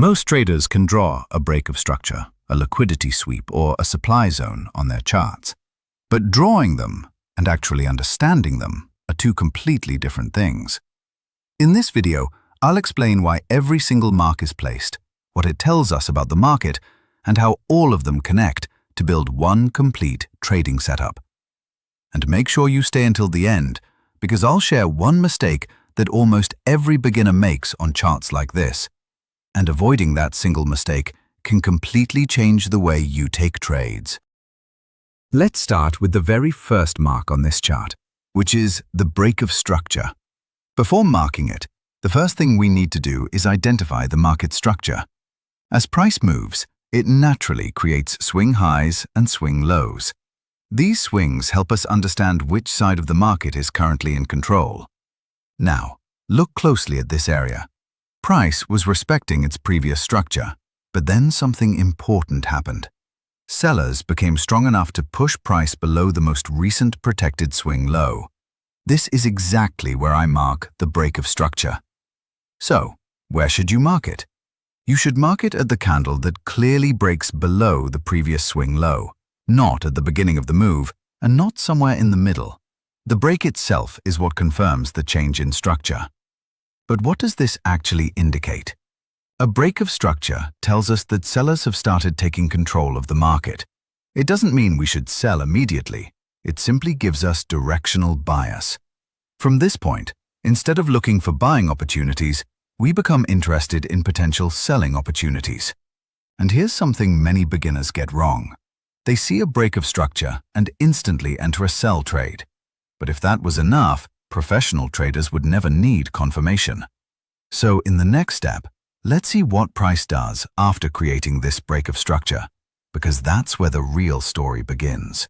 Most traders can draw a break of structure, a liquidity sweep, or a supply zone on their charts. But drawing them and actually understanding them are two completely different things. In this video, I'll explain why every single mark is placed, what it tells us about the market, and how all of them connect to build one complete trading setup. And make sure you stay until the end, because I'll share one mistake that almost every beginner makes on charts like this. And avoiding that single mistake can completely change the way you take trades. Let's start with the very first mark on this chart, which is the break of structure. Before marking it, the first thing we need to do is identify the market structure. As price moves, it naturally creates swing highs and swing lows. These swings help us understand which side of the market is currently in control. Now, look closely at this area. Price was respecting its previous structure, but then something important happened. Sellers became strong enough to push price below the most recent protected swing low. This is exactly where I mark the break of structure. So, where should you mark it? You should mark it at the candle that clearly breaks below the previous swing low, not at the beginning of the move, and not somewhere in the middle. The break itself is what confirms the change in structure. But what does this actually indicate? A break of structure tells us that sellers have started taking control of the market. It doesn't mean we should sell immediately. It simply gives us directional bias. From this point, instead of looking for buying opportunities, we become interested in potential selling opportunities. And here's something many beginners get wrong. They see a break of structure and instantly enter a sell trade. But if that was enough, professional traders would never need confirmation. So in the next step, let's see what price does after creating this break of structure, because that's where the real story begins.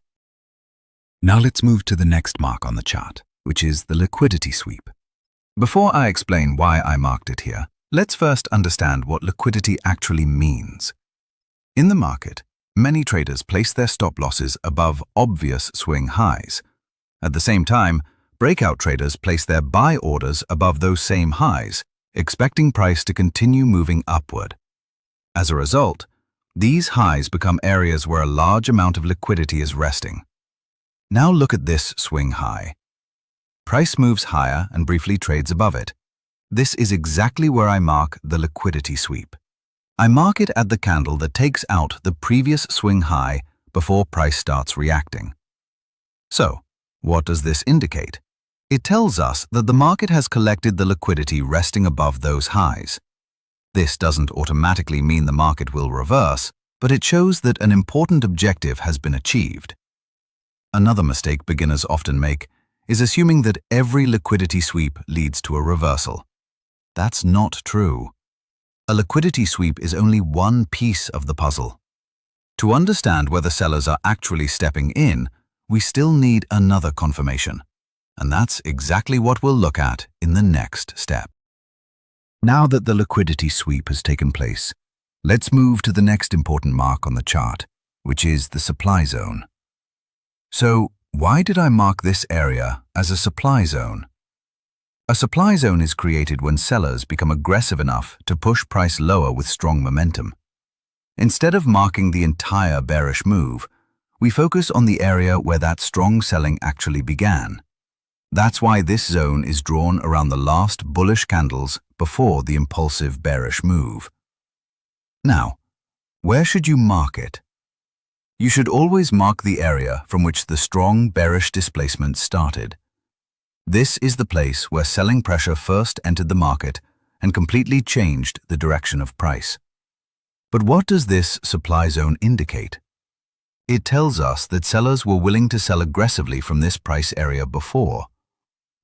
Now let's move to the next mark on the chart, which is the liquidity sweep. Before I explain why I marked it here, let's first understand what liquidity actually means. In the market, many traders place their stop losses above obvious swing highs. At the same time, breakout traders place their buy orders above those same highs, expecting price to continue moving upward. As a result, these highs become areas where a large amount of liquidity is resting. Now look at this swing high. Price moves higher and briefly trades above it. This is exactly where I mark the liquidity sweep. I mark it at the candle that takes out the previous swing high before price starts reacting. So, what does this indicate? It tells us that the market has collected the liquidity resting above those highs. This doesn't automatically mean the market will reverse, but it shows that an important objective has been achieved. Another mistake beginners often make is assuming that every liquidity sweep leads to a reversal. That's not true. A liquidity sweep is only one piece of the puzzle. To understand whether sellers are actually stepping in, we still need another confirmation. And that's exactly what we'll look at in the next step. Now that the liquidity sweep has taken place, let's move to the next important mark on the chart, which is the supply zone. So, why did I mark this area as a supply zone? A supply zone is created when sellers become aggressive enough to push price lower with strong momentum. Instead of marking the entire bearish move, we focus on the area where that strong selling actually began. That's why this zone is drawn around the last bullish candles before the impulsive bearish move. Now, where should you mark it? You should always mark the area from which the strong bearish displacement started. This is the place where selling pressure first entered the market and completely changed the direction of price. But what does this supply zone indicate? It tells us that sellers were willing to sell aggressively from this price area before.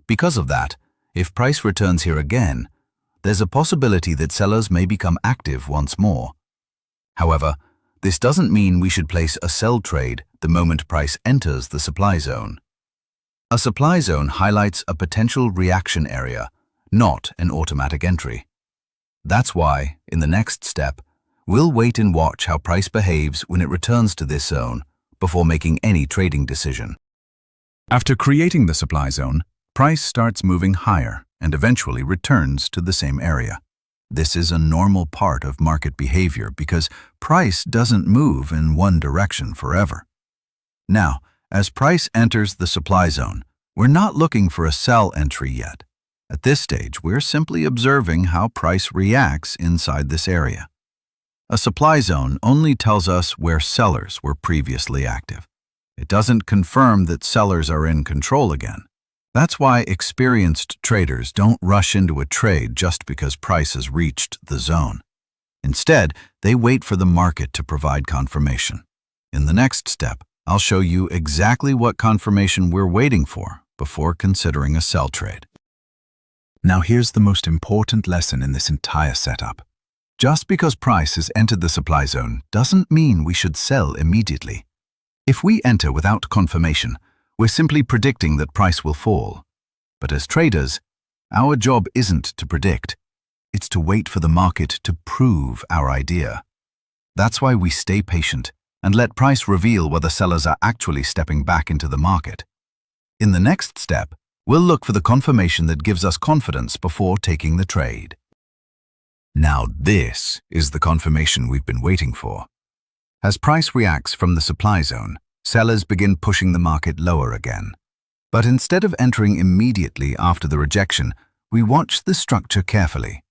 Because of that, if price returns here again, there's a possibility that sellers may become active once more. However, this doesn't mean we should place a sell trade the moment price enters the supply zone. A supply zone highlights a potential reaction area, not an automatic entry. That's why, in the next step, we'll wait and watch how price behaves when it returns to this zone before making any trading decision. After creating the supply zone, price starts moving higher and eventually returns to the same area. This is a normal part of market behavior because price doesn't move in one direction forever. Now, as price enters the supply zone, we're not looking for a sell entry yet. At this stage, we're simply observing how price reacts inside this area. A supply zone only tells us where sellers were previously active. It doesn't confirm that sellers are in control again. That's why experienced traders don't rush into a trade just because price has reached the zone. Instead, they wait for the market to provide confirmation. In the next step, I'll show you exactly what confirmation we're waiting for before considering a sell trade. Now here's the most important lesson in this entire setup. Just because price has entered the supply zone doesn't mean we should sell immediately. If we enter without confirmation, we're simply predicting that price will fall. But as traders, our job isn't to predict. It's to wait for the market to prove our idea. That's why we stay patient and let price reveal whether sellers are actually stepping back into the market. In the next step, we'll look for the confirmation that gives us confidence before taking the trade. Now this is the confirmation we've been waiting for. As price reacts from the supply zone, sellers begin pushing the market lower again. But instead of entering immediately after the rejection, we watch the structure carefully.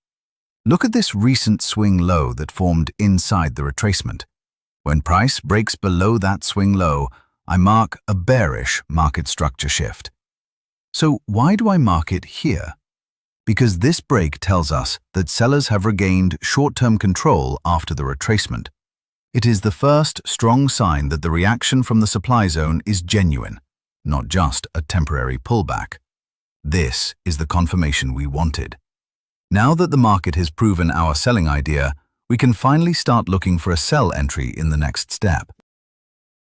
Look at this recent swing low that formed inside the retracement. When price breaks below that swing low, I mark a bearish market structure shift. So why do I mark it here? Because this break tells us that sellers have regained short-term control after the retracement. It is the first strong sign that the reaction from the supply zone is genuine, not just a temporary pullback. This is the confirmation we wanted. Now that the market has proven our selling idea, we can finally start looking for a sell entry in the next step.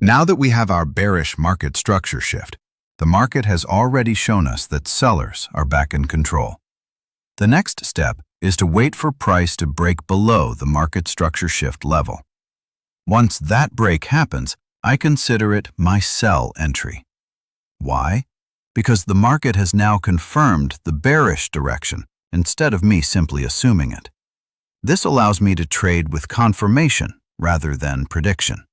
Now that we have our bearish market structure shift, the market has already shown us that sellers are back in control. The next step is to wait for price to break below the market structure shift level. Once that break happens, I consider it my sell entry. Why? Because the market has now confirmed the bearish direction instead of me simply assuming it. This allows me to trade with confirmation rather than prediction.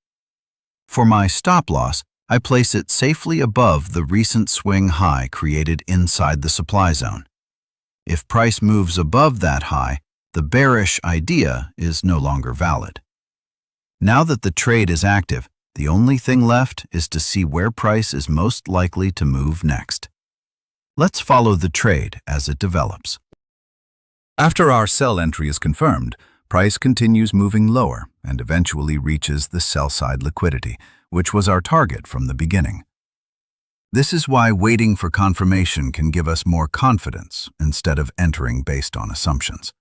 For my stop loss, I place it safely above the recent swing high created inside the supply zone. If price moves above that high, the bearish idea is no longer valid. Now that the trade is active, the only thing left is to see where price is most likely to move next. Let's follow the trade as it develops. After our sell entry is confirmed, price continues moving lower and eventually reaches the sell-side liquidity, which was our target from the beginning. This is why waiting for confirmation can give us more confidence instead of entering based on assumptions.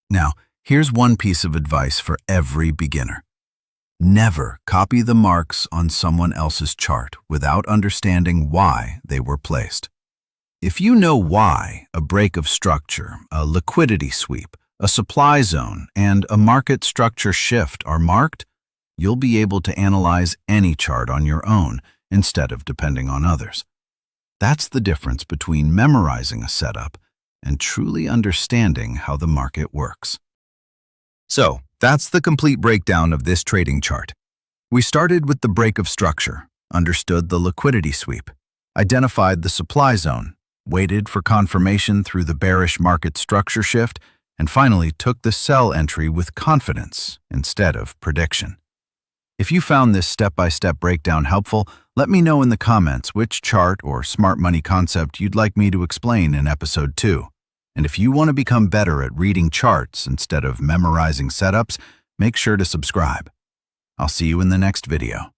Now, here's one piece of advice for every beginner. Never copy the marks on someone else's chart without understanding why they were placed. If you know why a break of structure, a liquidity sweep, a supply zone, and a market structure shift are marked, you'll be able to analyze any chart on your own instead of depending on others. That's the difference between memorizing a setup and truly understanding how the market works. So, that's the complete breakdown of this trading chart. We started with the break of structure, understood the liquidity sweep, identified the supply zone, waited for confirmation through the bearish market structure shift, and finally took the sell entry with confidence instead of prediction. If you found this step-by-step breakdown helpful, let me know in the comments which chart or smart money concept you'd like me to explain in episode 2. And if you want to become better at reading charts instead of memorizing setups, make sure to subscribe. I'll see you in the next video.